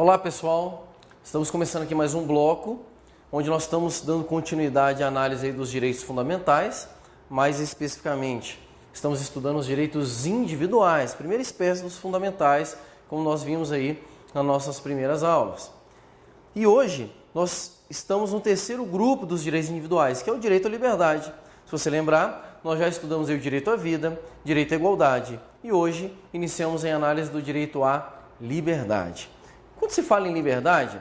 Olá pessoal, estamos começando aqui mais um bloco, onde nós estamos dando continuidade à análise aí dos direitos fundamentais, mais especificamente estamos estudando os direitos individuais, primeira espécie dos fundamentais, como nós vimos aí nas nossas primeiras aulas. E hoje nós estamos no terceiro grupo dos direitos individuais, que é o direito à liberdade. Se você lembrar, nós já estudamos aí o direito à vida, direito à igualdade e hoje iniciamos em análise do direito à liberdade. Quando se fala em liberdade,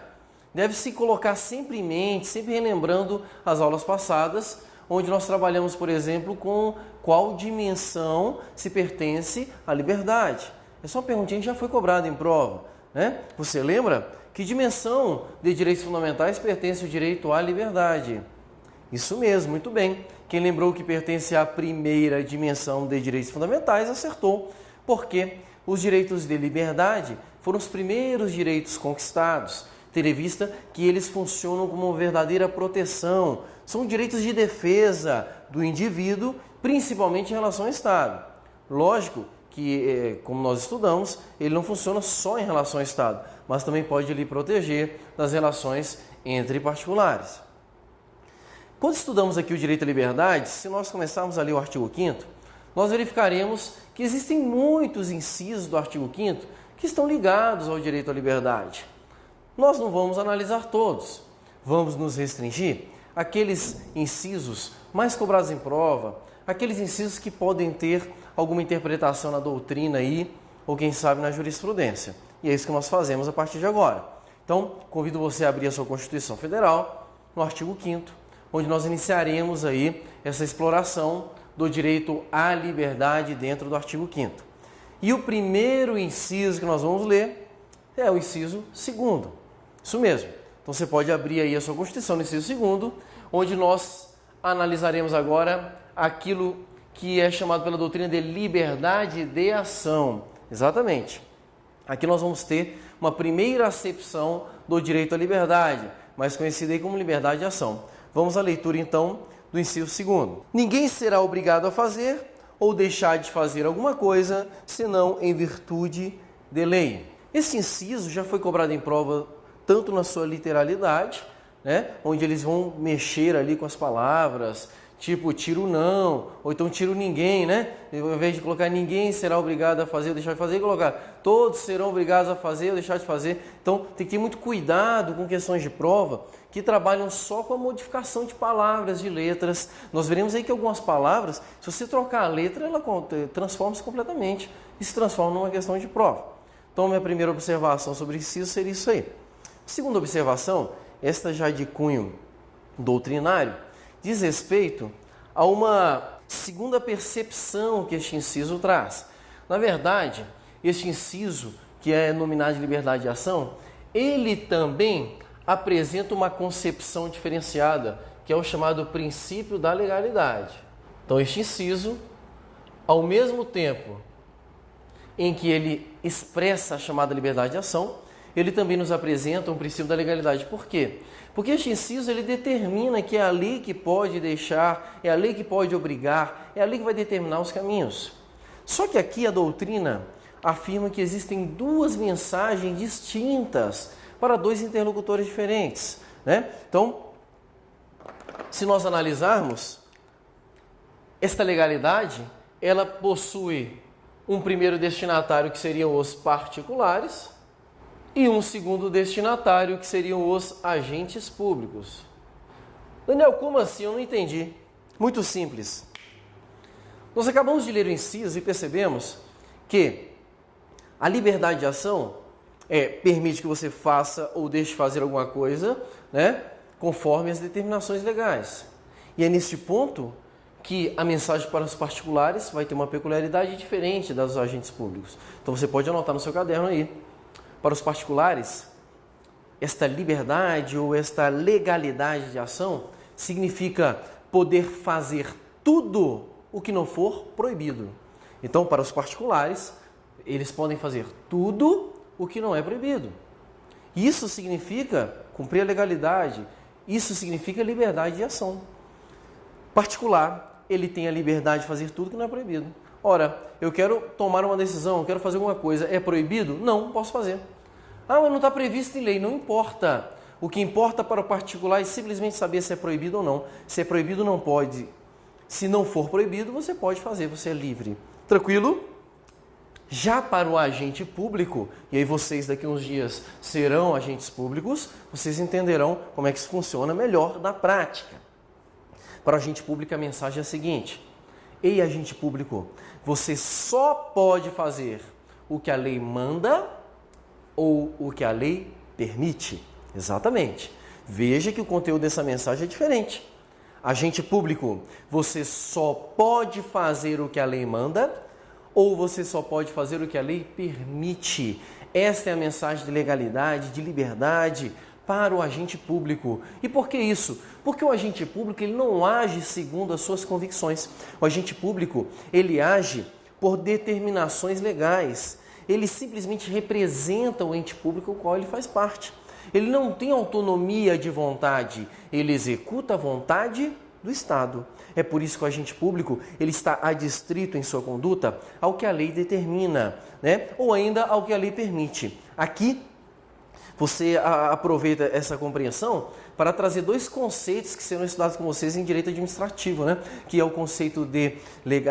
deve-se colocar sempre em mente, sempre relembrando as aulas passadas, onde nós trabalhamos, por exemplo, com qual dimensão se pertence à liberdade. Essa é uma perguntinha que já foi cobrada em prova, né? Você lembra? Que dimensão de direitos fundamentais pertence o direito à liberdade? Isso mesmo, muito bem. Quem lembrou que pertence à primeira dimensão de direitos fundamentais acertou, porque os direitos de liberdade foram os primeiros direitos conquistados, tendo em vista que eles funcionam como uma verdadeira proteção. São direitos de defesa do indivíduo, principalmente em relação ao Estado. Lógico que, como nós estudamos, ele não funciona só em relação ao Estado, mas também pode lhe proteger das relações entre particulares. Quando estudamos aqui o direito à liberdade, se nós começarmos a ler o artigo 5º, nós verificaremos que existem muitos incisos do artigo 5º que estão ligados ao direito à liberdade. Nós não vamos analisar todos, vamos nos restringir àqueles incisos mais cobrados em prova, aqueles incisos que podem ter alguma interpretação na doutrina aí, ou quem sabe na jurisprudência. E é isso que nós fazemos a partir de agora. Então, convido você a abrir a sua Constituição Federal, no artigo 5º, onde nós iniciaremos aí essa exploração do direito à liberdade dentro do artigo 5º. E o primeiro inciso que nós vamos ler é o inciso 2º. Isso mesmo. Então você pode abrir aí a sua Constituição no inciso 2º, onde nós analisaremos agora aquilo que é chamado pela doutrina de liberdade de ação. Exatamente. Aqui nós vamos ter uma primeira acepção do direito à liberdade, mais conhecida aí como liberdade de ação. Vamos à leitura então do inciso 2º. Ninguém será obrigado a fazer ou deixar de fazer alguma coisa, senão em virtude de lei. Esse inciso já foi cobrado em prova tanto na sua literalidade, né, onde eles vão mexer ali com as palavras, tipo tiro não, ou então tiro ninguém, né? Ao invés de colocar ninguém será obrigado a fazer ou deixar de fazer, colocar todos serão obrigados a fazer ou deixar de fazer. Então tem que ter muito cuidado com questões de prova que trabalham só com a modificação de palavras, de letras. Nós veremos aí que algumas palavras, se você trocar a letra, ela transforma-se completamente e se transforma numa questão de prova. Então minha primeira observação sobre inciso seria isso aí. Segunda observação, esta já de cunho doutrinário, diz respeito a uma segunda percepção que este inciso traz. Na verdade, este inciso, que é nominado de liberdade de ação, ele também apresenta uma concepção diferenciada, que é o chamado princípio da legalidade. Então, este inciso, ao mesmo tempo em que ele expressa a chamada liberdade de ação, ele também nos apresenta um princípio da legalidade. Por quê? Porque este inciso ele determina que é a lei que pode deixar, é a lei que pode obrigar, é a lei que vai determinar os caminhos. Só que aqui a doutrina afirma que existem duas mensagens distintas para dois interlocutores diferentes, né? Então, se nós analisarmos, esta legalidade, ela possui um primeiro destinatário que seriam os particulares, e um segundo destinatário, que seriam os agentes públicos. Daniel, como assim? Eu não entendi. Muito simples. Nós acabamos de ler o inciso e percebemos que a liberdade de ação permite que você faça ou deixe de fazer alguma coisa, né, conforme as determinações legais. E é neste ponto que a mensagem para os particulares vai ter uma peculiaridade diferente das dos agentes públicos. Então você pode anotar no seu caderno aí. Para os particulares, esta liberdade ou esta legalidade de ação significa poder fazer tudo o que não for proibido. Então, para os particulares, eles podem fazer tudo o que não é proibido. Isso significa cumprir a legalidade, isso significa liberdade de ação. Particular, ele tem a liberdade de fazer tudo que não é proibido. Ora, eu quero tomar uma decisão, eu quero fazer alguma coisa, é proibido? Não posso fazer. Ah, mas não está previsto em lei. Não importa. O que importa para o particular é simplesmente saber se é proibido ou não. Se é proibido, não pode. Se não for proibido, você pode fazer, você é livre. Tranquilo? Já para o agente público, e aí vocês daqui a uns dias serão agentes públicos, vocês entenderão como é que isso funciona melhor na prática. Para o agente público a mensagem é a seguinte: ei, agente público, você só pode fazer o que a lei manda ou o que a lei permite. Exatamente. Veja que o conteúdo dessa mensagem é diferente. Agente público, você só pode fazer o que a lei manda ou você só pode fazer o que a lei permite. Esta é a mensagem de legalidade, de liberdade para o agente público. E por que isso? Porque o agente público ele não age segundo as suas convicções. O agente público ele age por determinações legais. Ele simplesmente representa o ente público ao qual ele faz parte. Ele não tem autonomia de vontade, ele executa a vontade do Estado. É por isso que o agente público ele está adstrito em sua conduta ao que a lei determina, né? Ou ainda ao que a lei permite. Aqui, você aproveita essa compreensão para trazer dois conceitos que serão estudados com vocês em direito administrativo, né? Que é o conceito de,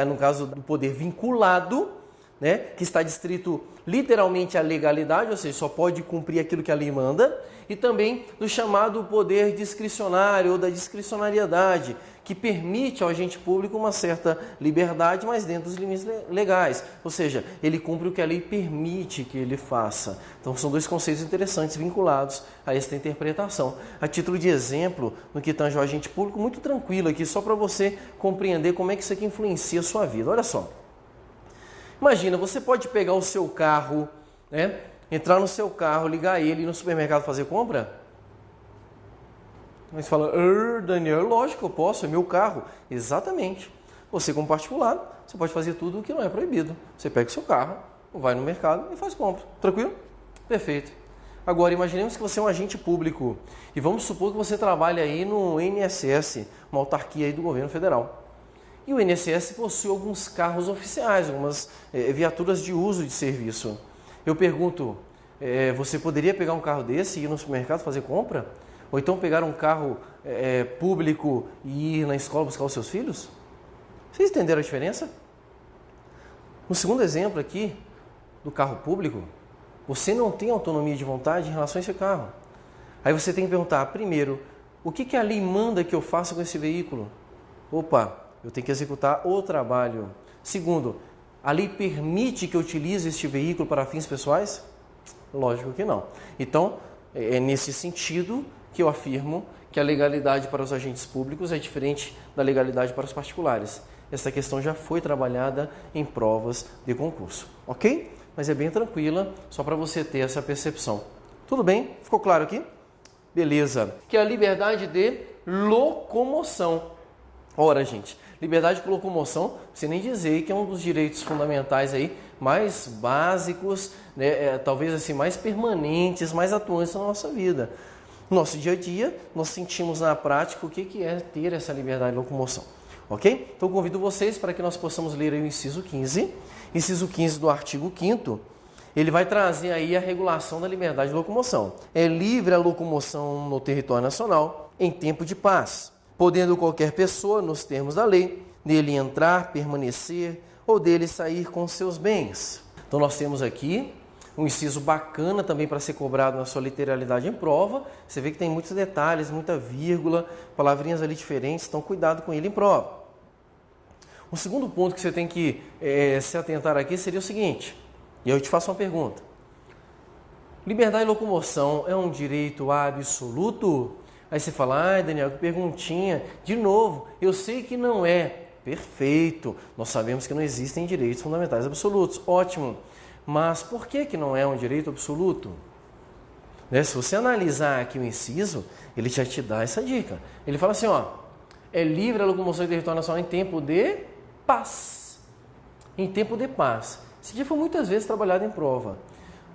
no caso do poder vinculado, né? Que está adstrito literalmente à legalidade, ou seja, só pode cumprir aquilo que a lei manda, e também do chamado poder discricionário ou da discricionariedade, que permite ao agente público uma certa liberdade, mas dentro dos limites legais, ou seja, ele cumpre o que a lei permite que ele faça. Então são dois conceitos interessantes vinculados a esta interpretação. A título de exemplo, no que tange ao agente público, muito tranquilo aqui, só para você compreender como é que isso aqui influencia a sua vida. Olha só. Imagina, você pode pegar o seu carro, né? Entrar no seu carro, ligar ele e ir no supermercado fazer compra? Mas fala, Daniel, lógico, eu posso, é meu carro. Exatamente. Você como particular, você pode fazer tudo o que não é proibido. Você pega o seu carro, vai no mercado e faz compra. Tranquilo? Perfeito. Agora, imaginemos que você é um agente público e vamos supor que você trabalha aí no INSS, uma autarquia aí do governo federal. E o INSS possui alguns carros oficiais, algumas viaturas de uso de serviço. Eu pergunto, você poderia pegar um carro desse e ir no supermercado fazer compra? Ou então pegar um carro público e ir na escola buscar os seus filhos? Vocês entenderam a diferença? No segundo exemplo aqui, do carro público, você não tem autonomia de vontade em relação a esse carro. Aí você tem que perguntar, primeiro, o que a lei manda que eu faça com esse veículo? Opa, eu tenho que executar o trabalho. Segundo, a lei permite que eu utilize este veículo para fins pessoais? Lógico que não. Então, é nesse sentido que eu afirmo que a legalidade para os agentes públicos é diferente da legalidade para os particulares. Essa questão já foi trabalhada em provas de concurso, ok? Mas é bem tranquila, só para você ter essa percepção. Tudo bem? Ficou claro aqui? Beleza. Que é a liberdade de locomoção. Ora, gente, liberdade de locomoção, você nem dizer que é um dos direitos fundamentais aí, mais básicos, né, talvez assim, mais permanentes, mais atuantes na nossa vida. No nosso dia a dia, nós sentimos na prática o que é ter essa liberdade de locomoção. Ok? Então, convido vocês para que nós possamos ler aí o inciso 15. Inciso 15 do artigo 5º, ele vai trazer aí a regulação da liberdade de locomoção. É livre a locomoção no território nacional em tempo de paz, podendo qualquer pessoa, nos termos da lei, nele entrar, permanecer ou dele sair com seus bens. Então nós temos aqui um inciso bacana também para ser cobrado na sua literalidade em prova. Você vê que tem muitos detalhes, muita vírgula, palavrinhas ali diferentes, então cuidado com ele em prova. O segundo ponto que você tem que se atentar aqui seria o seguinte, e eu te faço uma pergunta. Liberdade de locomoção é um direito absoluto? Aí você fala, Daniel, que perguntinha. De novo, eu sei que não é. Perfeito, nós sabemos que não existem direitos fundamentais absolutos. Ótimo, mas por que não é um direito absoluto? Né? Se você analisar aqui o inciso, ele já te dá essa dica. Ele fala assim, é livre a locomoção em território nacional em tempo de paz. Em tempo de paz. Isso já foi muitas vezes trabalhado em prova.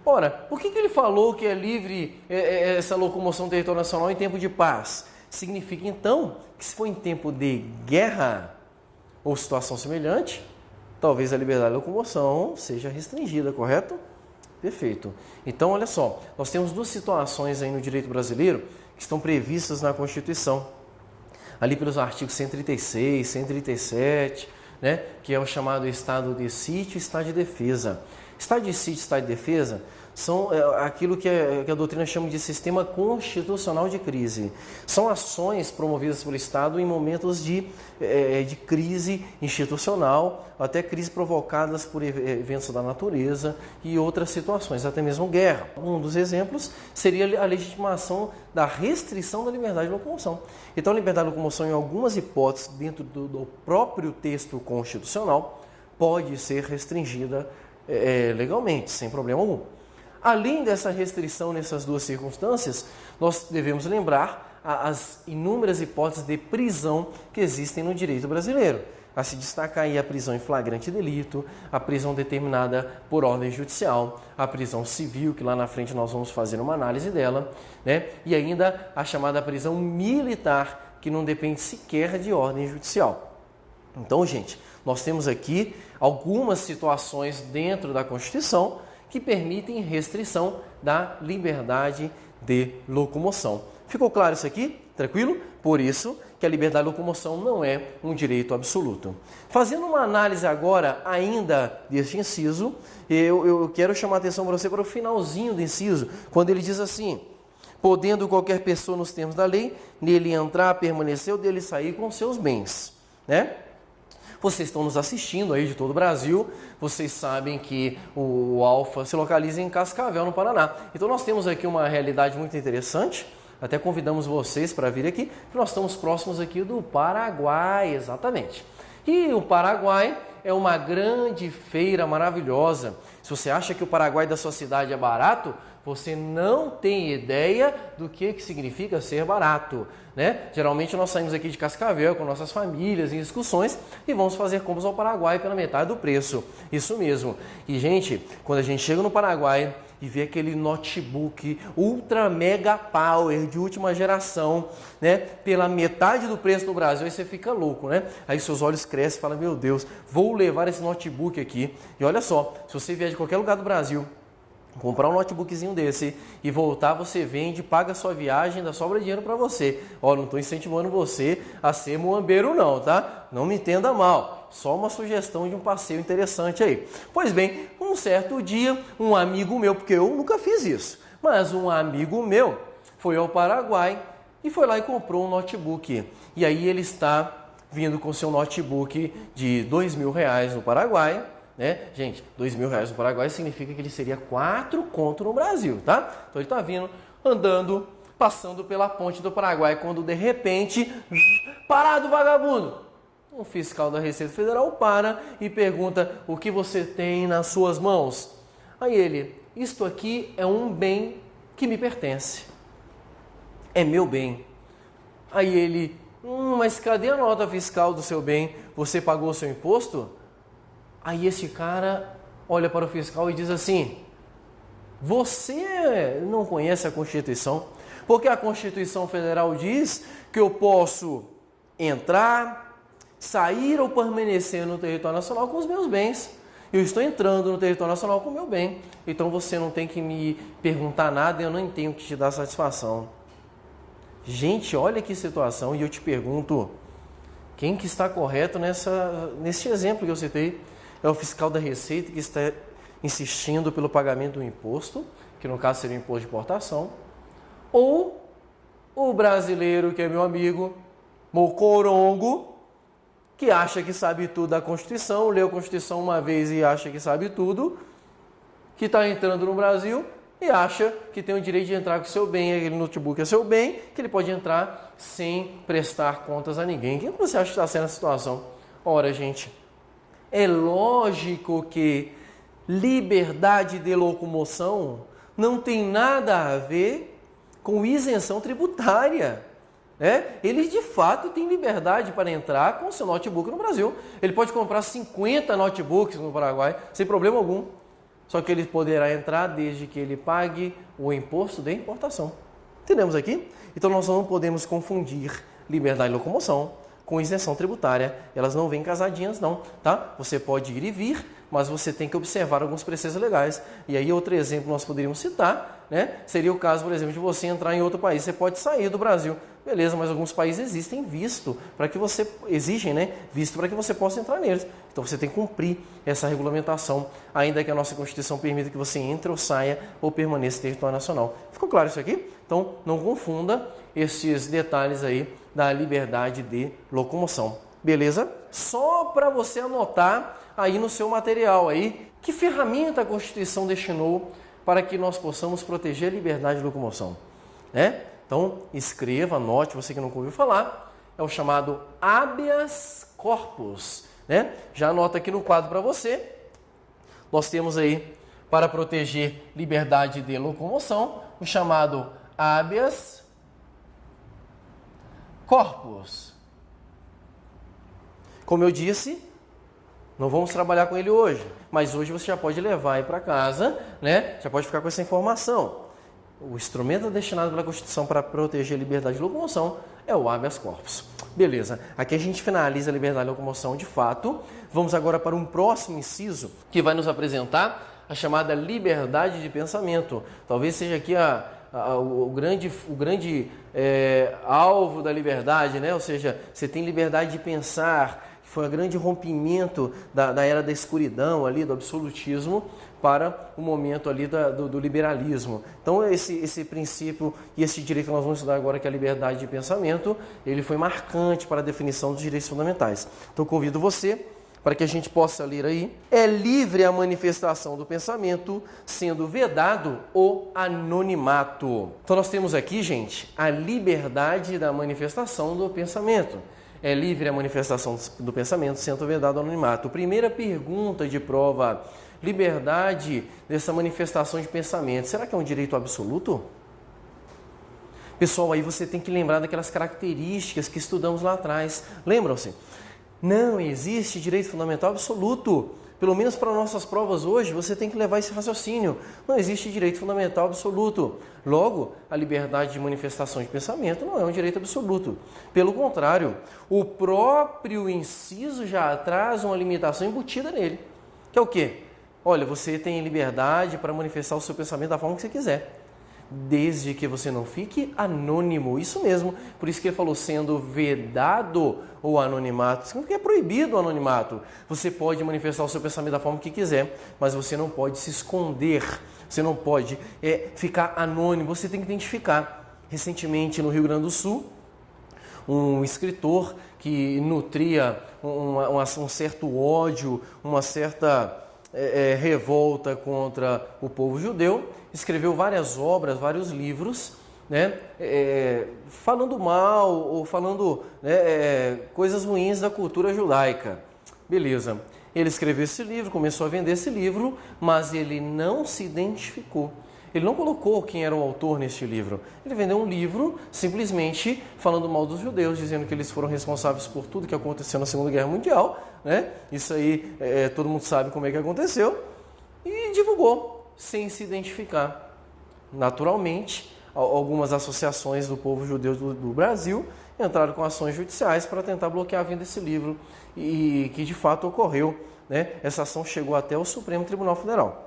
Ora, por que ele falou que é livre essa locomoção no território nacional em tempo de paz? Significa então que se for em tempo de guerra ou situação semelhante, talvez a liberdade de locomoção seja restringida, correto? Perfeito. Então, olha só, nós temos duas situações aí no direito brasileiro que estão previstas na Constituição, ali pelos artigos 136, 137, né, que é o chamado estado de sítio e estado de defesa. Estado de sítio e estado de defesa são aquilo que a doutrina chama de sistema constitucional de crise. São ações promovidas pelo Estado em momentos de crise institucional, até crise provocadas por eventos da natureza e outras situações, até mesmo guerra. Um dos exemplos seria a legitimação da restrição da liberdade de locomoção. Então, a liberdade de locomoção, em algumas hipóteses, dentro do próprio texto constitucional, pode ser restringida legalmente, sem problema algum. Além dessa restrição nessas duas circunstâncias, nós devemos lembrar as inúmeras hipóteses de prisão que existem no direito brasileiro. A se destacar aí a prisão em flagrante delito, a prisão determinada por ordem judicial, a prisão civil, que lá na frente nós vamos fazer uma análise dela, né? E ainda a chamada prisão militar, que não depende sequer de ordem judicial. Então, gente, nós temos aqui algumas situações dentro da Constituição que permitem restrição da liberdade de locomoção. Ficou claro isso aqui? Tranquilo? Por isso que a liberdade de locomoção não é um direito absoluto. Fazendo uma análise agora ainda deste inciso, eu quero chamar a atenção para você para o finalzinho do inciso, quando ele diz assim: podendo qualquer pessoa nos termos da lei, nele entrar, permanecer ou dele sair com seus bens, né? Vocês estão nos assistindo aí de todo o Brasil, vocês sabem que o Alfa se localiza em Cascavel, no Paraná. Então nós temos aqui uma realidade muito interessante, até convidamos vocês para vir aqui, porque nós estamos próximos aqui do Paraguai, exatamente. E o Paraguai é uma grande feira maravilhosa. Se você acha que o Paraguai da sua cidade é barato, você não tem ideia do que significa ser barato, né? Geralmente nós saímos aqui de Cascavel com nossas famílias em excursões e vamos fazer compras ao Paraguai pela metade do preço. Isso mesmo. E, gente, quando a gente chega no Paraguai e vê aquele notebook ultra mega power de última geração, né, pela metade do preço no Brasil, aí você fica louco, né? Aí seus olhos crescem e fala: meu Deus, vou levar esse notebook aqui. E olha só, se você vier de qualquer lugar do Brasil, comprar um notebookzinho desse e voltar, você vende, paga a sua viagem, ainda sobra dinheiro para você. Ó, não estou incentivando você a ser muambeiro não, tá? Não me entenda mal. Só uma sugestão de um passeio interessante aí. Pois bem, um certo dia, um amigo meu, porque eu nunca fiz isso, mas um amigo meu foi ao Paraguai e foi lá e comprou um notebook. E aí ele está vindo com seu notebook de R$2.000 no Paraguai, né? Gente, R$2.000 no Paraguai significa que ele seria 4 conto no Brasil, tá? Então ele está vindo, andando, passando pela ponte do Paraguai, quando de repente, parado vagabundo! Um fiscal da Receita Federal para e pergunta: o que você tem nas suas mãos? Aí ele: isto aqui é um bem que me pertence. É meu bem. Aí ele: mas cadê a nota fiscal do seu bem? Você pagou o seu imposto? Aí esse cara olha para o fiscal e diz assim: você não conhece a Constituição? Porque a Constituição Federal diz que eu posso entrar, sair ou permanecer no território nacional com os meus bens. Eu estou entrando no território nacional com o meu bem. Então você não tem que me perguntar nada, eu não tenho que te dar satisfação. Gente, olha que situação, e eu te pergunto, quem que está correto nesse exemplo que eu citei? É o fiscal da Receita que está insistindo pelo pagamento do imposto, que no caso seria o imposto de importação, ou o brasileiro, que é meu amigo, mocorongo, que acha que sabe tudo da Constituição, leu a Constituição uma vez e acha que sabe tudo, que está entrando no Brasil e acha que tem o direito de entrar com o seu bem, aquele notebook é seu bem, que ele pode entrar sem prestar contas a ninguém. Quem você acha que está sendo a situação? Ora, gente, é lógico que liberdade de locomoção não tem nada a ver com isenção tributária. Ele de fato tem liberdade para entrar com o seu notebook no Brasil. Ele pode comprar 50 notebooks no Paraguai sem problema algum. Só que ele poderá entrar desde que ele pague o imposto de importação. Entendemos aqui? Então nós não podemos confundir liberdade de locomoção com isenção tributária. Elas não vêm casadinhas não, tá? Você pode ir e vir, mas você tem que observar alguns preceitos legais. E aí outro exemplo nós poderíamos citar, né? Seria o caso, por exemplo, de você entrar em outro país. Você pode sair do Brasil, beleza, mas alguns países existem visto para que você exigem, né? Visto para que você possa entrar neles. Então você tem que cumprir essa regulamentação, ainda que a nossa Constituição permita que você entre ou saia ou permaneça em território nacional. Ficou claro isso aqui? Então não confunda esses detalhes aí da liberdade de locomoção. Beleza? Só para você anotar aí no seu material aí, que ferramenta a Constituição destinou para que nós possamos proteger a liberdade de locomoção, né? Então, escreva, anote, você que não ouviu falar, é o chamado habeas corpus, né? Já anota aqui no quadro para você. Nós temos aí, para proteger liberdade de locomoção, o chamado habeas corpus. Como eu disse, não vamos trabalhar com ele hoje, mas hoje você já pode levar aí para casa, né? Já pode ficar com essa informação. O instrumento destinado pela Constituição para proteger a liberdade de locomoção é o habeas corpus. Beleza, aqui a gente finaliza a liberdade de locomoção de fato. Vamos agora para um próximo inciso que vai nos apresentar a chamada liberdade de pensamento. Talvez seja aqui o grande alvo da liberdade, né? Ou seja, você tem liberdade de pensar, que foi um grande rompimento da era da escuridão ali, do absolutismo, para o momento ali do liberalismo. Então esse princípio e esse direito que nós vamos estudar agora, que é a liberdade de pensamento, ele foi marcante para a definição dos direitos fundamentais. Então convido você para que a gente possa ler aí. É livre a manifestação do pensamento, sendo vedado o anonimato. Então nós temos aqui, gente, a liberdade da manifestação do pensamento. É livre a manifestação do pensamento, sendo vedado o anonimato. Primeira pergunta de prova: liberdade dessa manifestação de pensamento, será que é um direito absoluto? Pessoal, aí você tem que lembrar daquelas características que estudamos lá atrás. Lembram-se? Não existe direito fundamental absoluto. Pelo menos para nossas provas hoje, você tem que levar esse raciocínio. Não existe direito fundamental absoluto. Logo, a liberdade de manifestação de pensamento não é um direito absoluto. Pelo contrário, o próprio inciso já traz uma limitação embutida nele. Que é o quê? Olha, você tem liberdade para manifestar o seu pensamento da forma que você quiser, desde que você não fique anônimo. Isso mesmo, por isso que ele falou sendo vedado o anonimato, significa que é proibido o anonimato. Você pode manifestar o seu pensamento da forma que quiser, mas você não pode se esconder, você não pode ficar anônimo, você tem que identificar. Recentemente no Rio Grande do Sul, um escritor que nutria um certo ódio, uma certa revolta contra o povo judeu, escreveu várias obras, vários livros, né, falando mal ou falando coisas ruins da cultura judaica. Beleza, ele escreveu esse livro, começou a vender esse livro, mas ele não se identificou. Ele não colocou quem era o autor neste livro. Ele vendeu um livro simplesmente falando mal dos judeus, dizendo que eles foram responsáveis por tudo que aconteceu na Segunda Guerra Mundial, né? Isso aí todo mundo sabe como é que aconteceu. E divulgou, sem se identificar. Naturalmente, algumas associações do povo judeu do Brasil entraram com ações judiciais para tentar bloquear a venda desse livro. E que de fato ocorreu, né? Essa ação chegou até o Supremo Tribunal Federal.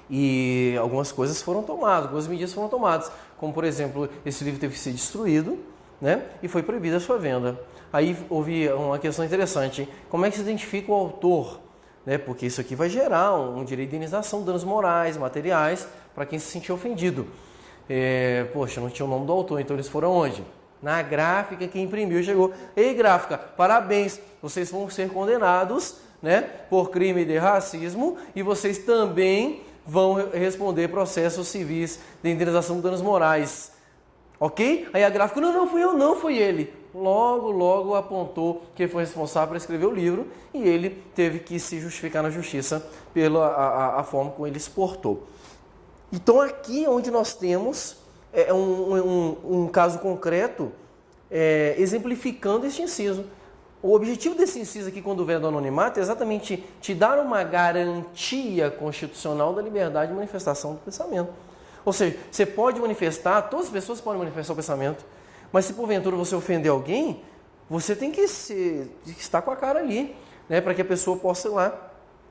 E algumas coisas foram tomadas, algumas medidas foram tomadas, como por exemplo, esse livro teve que ser destruído, né, e foi proibida a sua venda. Aí houve uma questão interessante: como é que se identifica o autor? Né, porque isso aqui vai gerar um direito de indenização, danos morais, materiais, para quem se sentiu ofendido. Poxa, não tinha o nome do autor, então eles foram onde? Na gráfica que imprimiu, chegou: ei, gráfica, parabéns, vocês vão ser condenados, né, por crime de racismo, e vocês também vão responder processos civis de indenização de danos morais. Ok? Aí a gráfica: não fui eu, não foi ele. Logo apontou que foi responsável por escrever o livro, e ele teve que se justificar na justiça pela a forma como ele exportou. Então aqui onde nós temos um caso concreto exemplificando este inciso. O objetivo desse inciso aqui, quando vem do anonimato, é exatamente te dar uma garantia constitucional da liberdade de manifestação do pensamento. Ou seja, você pode manifestar, todas as pessoas podem manifestar o pensamento, mas se porventura você ofender alguém, você tem que estar com a cara ali, né, para que a pessoa possa ir lá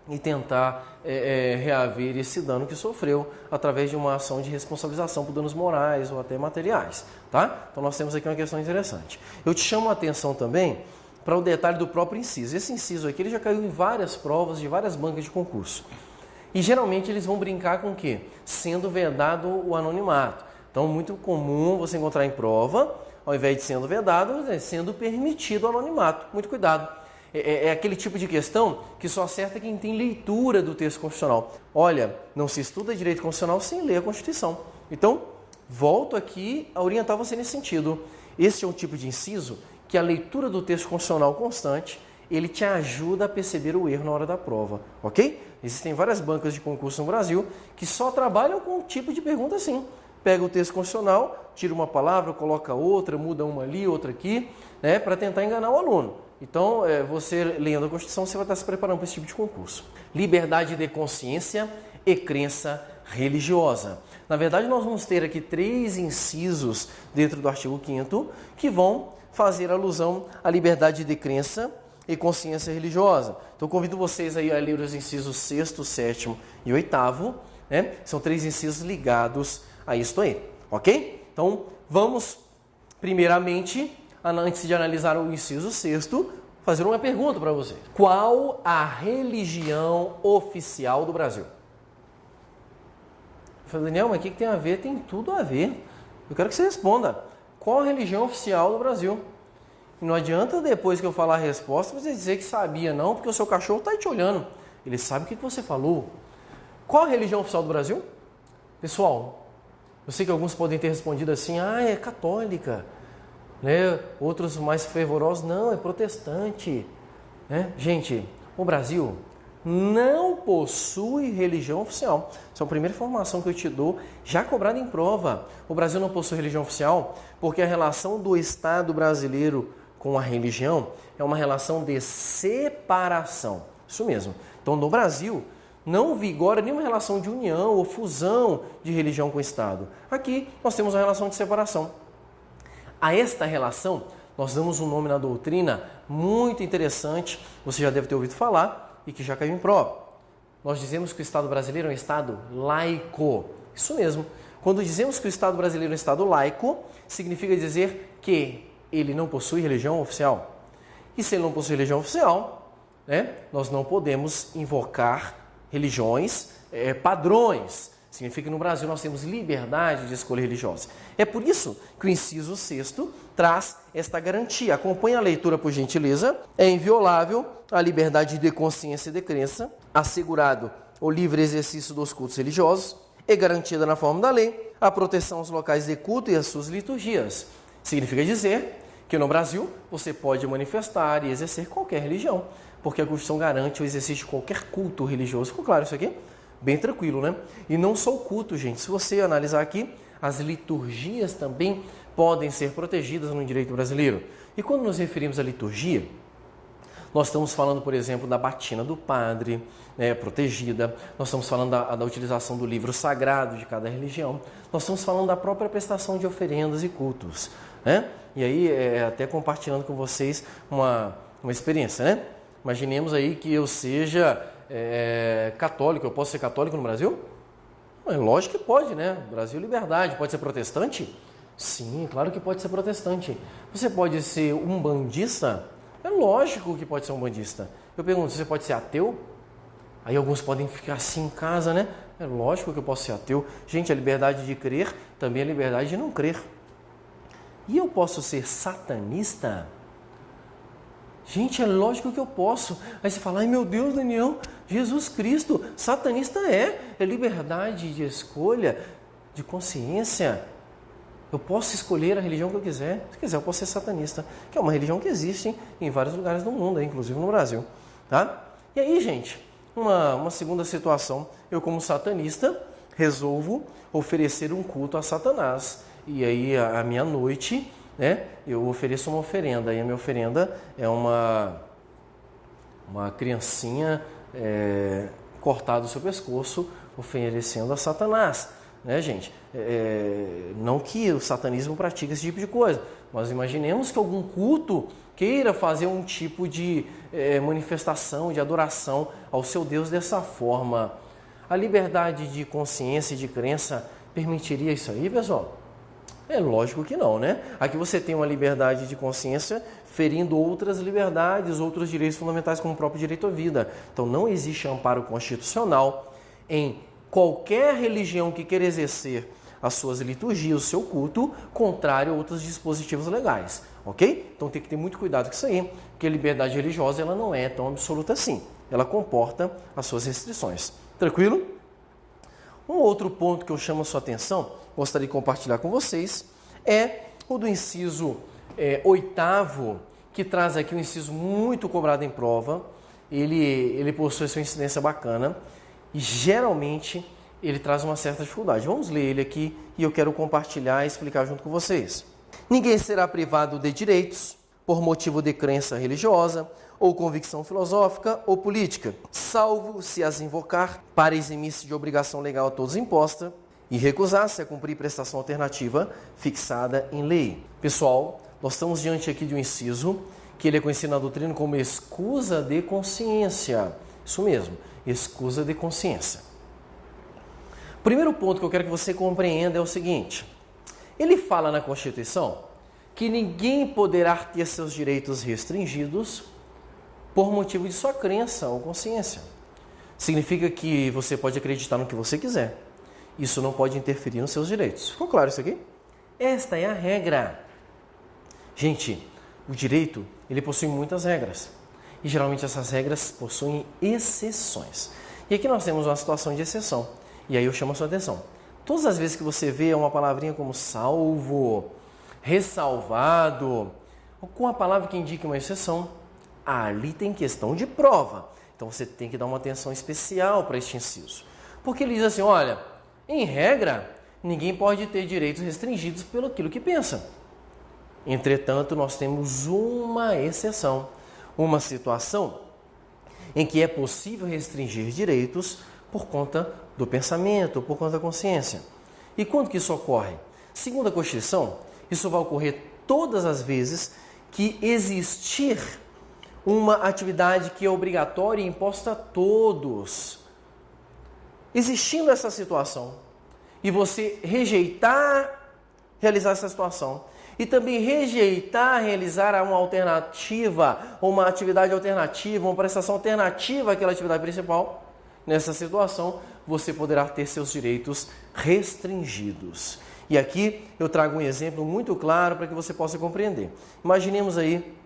e tentar reaver esse dano que sofreu através de uma ação de responsabilização por danos morais ou até materiais, tá? Então nós temos aqui uma questão interessante. Eu te chamo a atenção também para o detalhe do próprio inciso. Esse inciso aqui ele já caiu em várias provas de várias bancas de concurso. E geralmente eles vão brincar com o quê? Sendo vedado o anonimato. Então muito comum você encontrar em prova, ao invés de sendo vedado, sendo permitido o anonimato. Muito cuidado. É aquele tipo de questão que só acerta quem tem leitura do texto constitucional. Olha, não se estuda direito constitucional sem ler a Constituição. Então, volto aqui a orientar você nesse sentido. Esse é um tipo de inciso que a leitura do texto constitucional constante, ele te ajuda a perceber o erro na hora da prova, ok? Existem várias bancas de concurso no Brasil que só trabalham com um tipo de pergunta assim. Pega o texto constitucional, tira uma palavra, coloca outra, muda uma ali, outra aqui, né, para tentar enganar o aluno. Então, você lendo a Constituição, você vai estar se preparando para esse tipo de concurso. Liberdade de consciência e crença religiosa. Na verdade, nós vamos ter aqui 3 incisos dentro do artigo 5º que vão fazer alusão à liberdade de crença e consciência religiosa. Então, convido vocês aí a ler os incisos 6º, 7º e 8º, né? São 3 incisos ligados a isto aí, ok? Então, vamos, primeiramente, antes de analisar o inciso 6º, fazer uma pergunta para você. Qual a religião oficial do Brasil? Eu falei, Daniel, mas o que tem a ver? Tem tudo a ver. Eu quero que você responda. Qual a religião oficial do Brasil? E não adianta depois que eu falar a resposta você dizer que sabia não, porque o seu cachorro está te olhando. Ele sabe o que você falou. Qual a religião oficial do Brasil? Pessoal, eu sei que alguns podem ter respondido assim, é católica. Né? Outros mais fervorosos, não, é protestante. Né? Gente, o Brasil não possui religião oficial. Essa é a primeira informação que eu te dou, já cobrada em prova. O Brasil não possui religião oficial porque a relação do Estado brasileiro com a religião é uma relação de separação. Isso mesmo. Então, no Brasil, não vigora nenhuma relação de união ou fusão de religião com o Estado. Aqui, nós temos uma relação de separação. A esta relação, nós damos um nome na doutrina muito interessante, você já deve ter ouvido falar e que já caiu em prova. Nós dizemos que o Estado brasileiro é um Estado laico. Isso mesmo. Quando dizemos que o Estado brasileiro é um Estado laico, significa dizer que ele não possui religião oficial. E se ele não possui religião oficial, né, nós não podemos invocar religiões, padrões. Significa que no Brasil nós temos liberdade de escolha religiosa. É por isso que o inciso 6º traz esta garantia. Acompanhe a leitura, por gentileza. É inviolável a liberdade de consciência e de crença, assegurado o livre exercício dos cultos religiosos e garantida na forma da lei a proteção aos locais de culto e às suas liturgias. Significa dizer que no Brasil você pode manifestar e exercer qualquer religião, porque a Constituição garante o exercício de qualquer culto religioso. Ficou claro isso aqui? Bem tranquilo, né? E não só o culto, gente. Se você analisar aqui, as liturgias também podem ser protegidas no direito brasileiro. E quando nos referimos à liturgia, nós estamos falando, por exemplo, da batina do padre, né, protegida. Nós estamos falando da utilização do livro sagrado de cada religião. Nós estamos falando da própria prestação de oferendas e cultos, né? E aí, até compartilhando com vocês uma experiência, né? Imaginemos aí que eu seja católico. Eu posso ser católico no Brasil? Lógico que pode, né? Brasil, liberdade. Pode ser protestante? Sim, claro que pode ser protestante. Você pode ser umbandista? É lógico que pode ser umbandista. Eu pergunto, você pode ser ateu? Aí alguns podem ficar assim em casa, né? É lógico que eu posso ser ateu. Gente, a liberdade de crer também é a liberdade de não crer. E eu posso ser satanista? Gente, é lógico que eu posso. Aí você fala, ai meu Deus, Daniel, Jesus Cristo, satanista é liberdade de escolha, de consciência. Eu posso escolher a religião que eu quiser. Se quiser, eu posso ser satanista, que é uma religião que existe em vários lugares do mundo, inclusive no Brasil. Tá? E aí, gente, uma segunda situação. Eu, como satanista, resolvo oferecer um culto a Satanás. E aí, a minha noite, né, eu ofereço uma oferenda. E a minha oferenda é uma criancinha cortada do seu pescoço, oferecendo a Satanás. né, gente? Não que o satanismo pratique esse tipo de coisa, mas imaginemos que algum culto queira fazer um tipo de manifestação, de adoração ao seu Deus dessa forma. A liberdade de consciência e de crença permitiria isso aí, pessoal? É lógico que não, né? Aqui você tem uma liberdade de consciência ferindo outras liberdades, outros direitos fundamentais, como o próprio direito à vida. Então não existe amparo constitucional em qualquer religião que queira exercer as suas liturgias, o seu culto, contrário a outros dispositivos legais, ok? Então tem que ter muito cuidado com isso aí, porque a liberdade religiosa ela não é tão absoluta assim. Ela comporta as suas restrições. Tranquilo? Um outro ponto que eu chamo a sua atenção, gostaria de compartilhar com vocês, é o do inciso 8º, que traz aqui um inciso muito cobrado em prova. Ele possui sua incidência bacana e geralmente ele traz uma certa dificuldade. Vamos ler ele aqui e eu quero compartilhar e explicar junto com vocês. Ninguém será privado de direitos por motivo de crença religiosa ou convicção filosófica ou política, salvo se as invocar para eximir-se de obrigação legal a todos imposta e recusar-se a cumprir prestação alternativa fixada em lei. Pessoal, nós estamos diante aqui de um inciso que ele é conhecido na doutrina como escusa de consciência. Isso mesmo, escusa de consciência. O primeiro ponto que eu quero que você compreenda é o seguinte: ele fala na Constituição que ninguém poderá ter seus direitos restringidos por motivo de sua crença ou consciência. Significa que você pode acreditar no que você quiser. Isso não pode interferir nos seus direitos. Ficou claro isso aqui? Esta é a regra. Gente, o direito, ele possui muitas regras. E geralmente essas regras possuem exceções. E aqui nós temos uma situação de exceção. E aí eu chamo a sua atenção. Todas as vezes que você vê uma palavrinha como salvo, ressalvado, ou com a palavra que indica uma exceção, ali tem questão de prova. Então você tem que dar uma atenção especial para este inciso. Porque ele diz assim, olha, em regra, ninguém pode ter direitos restringidos pelo aquilo que pensa. Entretanto, nós temos uma exceção, uma situação em que é possível restringir direitos por conta do pensamento, por conta da consciência. E quando que isso ocorre? Segundo a Constituição, isso vai ocorrer todas as vezes que existir uma atividade que é obrigatória e imposta a todos. Existindo essa situação e você rejeitar realizar essa situação e também rejeitar realizar uma alternativa, uma atividade alternativa, uma prestação alternativa àquela atividade principal, nessa situação você poderá ter seus direitos restringidos. E aqui eu trago um exemplo muito claro para que você possa compreender. Imaginemos aí,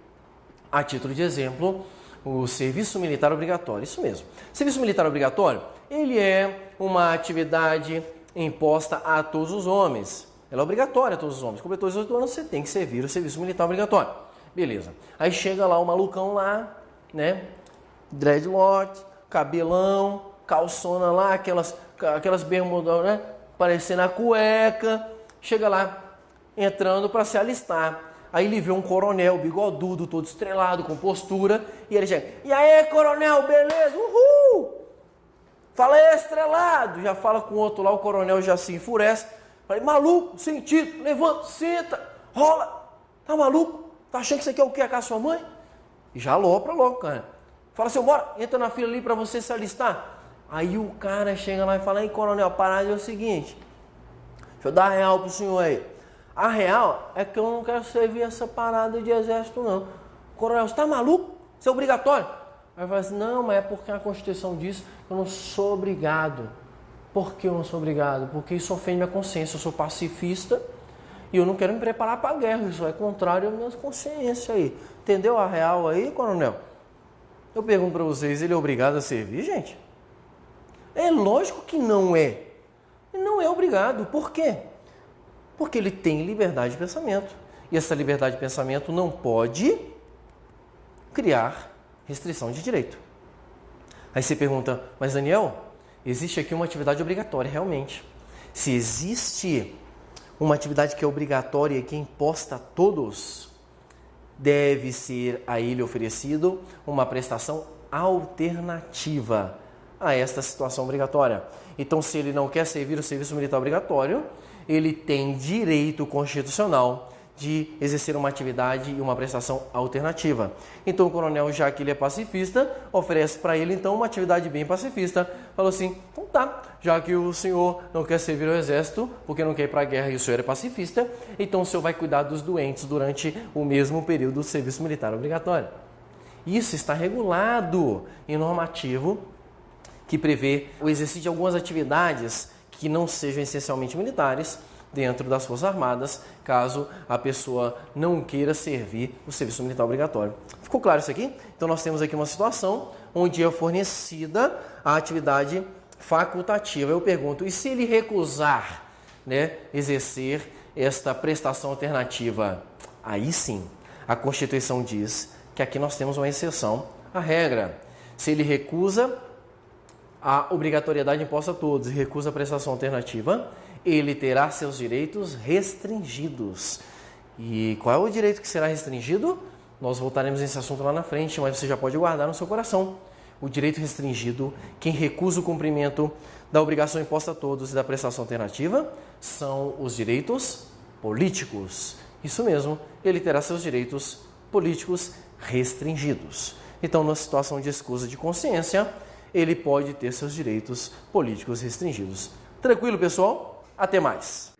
a título de exemplo, o serviço militar obrigatório. Isso mesmo. Serviço militar obrigatório, ele é uma atividade imposta a todos os homens. Ela é obrigatória a todos os homens. Completou 18 anos, você tem que servir o serviço militar obrigatório. Beleza. Aí chega lá o malucão lá, né? Dreadlock, cabelão, calçona lá, aquelas bermudas, né? Parecendo a cueca. Chega lá, entrando para se alistar. Aí ele vê um coronel bigodudo, todo estrelado, com postura, e ele chega, e aí, coronel, beleza? Uhul! Fala aí, estrelado! Já fala com o outro lá, o coronel já se enfurece. Fala, maluco, sentido, levanta, senta, rola. Tá maluco? Tá achando que você quer o quê? A sua mãe? E já alopra logo, cara. Fala assim, bora, entra na fila ali para você se alistar. Aí o cara chega lá e fala, aí, coronel, a parada é o seguinte, deixa eu dar real pro senhor aí. A real é que eu não quero servir essa parada de exército, não. Coronel, você tá maluco? Isso é obrigatório. Aí fala assim, não, mas é porque a Constituição diz que eu não sou obrigado. Por que eu não sou obrigado? Porque isso ofende minha consciência. Eu sou pacifista e eu não quero me preparar para a guerra. Isso é contrário à minha consciência aí. Entendeu a real aí, coronel? Eu pergunto para vocês, ele é obrigado a servir, gente? É lógico que não é. Ele não é obrigado. Por quê? Porque ele tem liberdade de pensamento. E essa liberdade de pensamento não pode criar restrição de direito. Aí você pergunta, mas Daniel, existe aqui uma atividade obrigatória, realmente. Se existe uma atividade que é obrigatória e que é imposta a todos, deve ser a ele oferecido uma prestação alternativa a esta situação obrigatória. Então, se ele não quer servir o serviço militar obrigatório, ele tem direito constitucional de exercer uma atividade e uma prestação alternativa. Então o coronel, já que ele é pacifista, oferece para ele então uma atividade bem pacifista. Falou assim, então tá, já que o senhor não quer servir o exército, porque não quer ir para a guerra e o senhor é pacifista, então o senhor vai cuidar dos doentes durante o mesmo período do serviço militar obrigatório. Isso está regulado em normativo que prevê o exercício de algumas atividades que não sejam essencialmente militares, dentro das Forças Armadas, caso a pessoa não queira servir o serviço militar obrigatório. Ficou claro isso aqui? Então nós temos aqui uma situação onde é fornecida a atividade facultativa. Eu pergunto, e se ele recusar, exercer esta prestação alternativa? Aí sim, a Constituição diz que aqui nós temos uma exceção à regra. Se ele recusa a obrigatoriedade imposta a todos e recusa a prestação alternativa, ele terá seus direitos restringidos. E qual é o direito que será restringido? Nós voltaremos nesse assunto lá na frente, mas você já pode guardar no seu coração. O direito restringido, quem recusa o cumprimento da obrigação imposta a todos e da prestação alternativa, são os direitos políticos. Isso mesmo, ele terá seus direitos políticos restringidos. Então, na situação de escusa de consciência, ele pode ter seus direitos políticos restringidos. Tranquilo, pessoal? Até mais!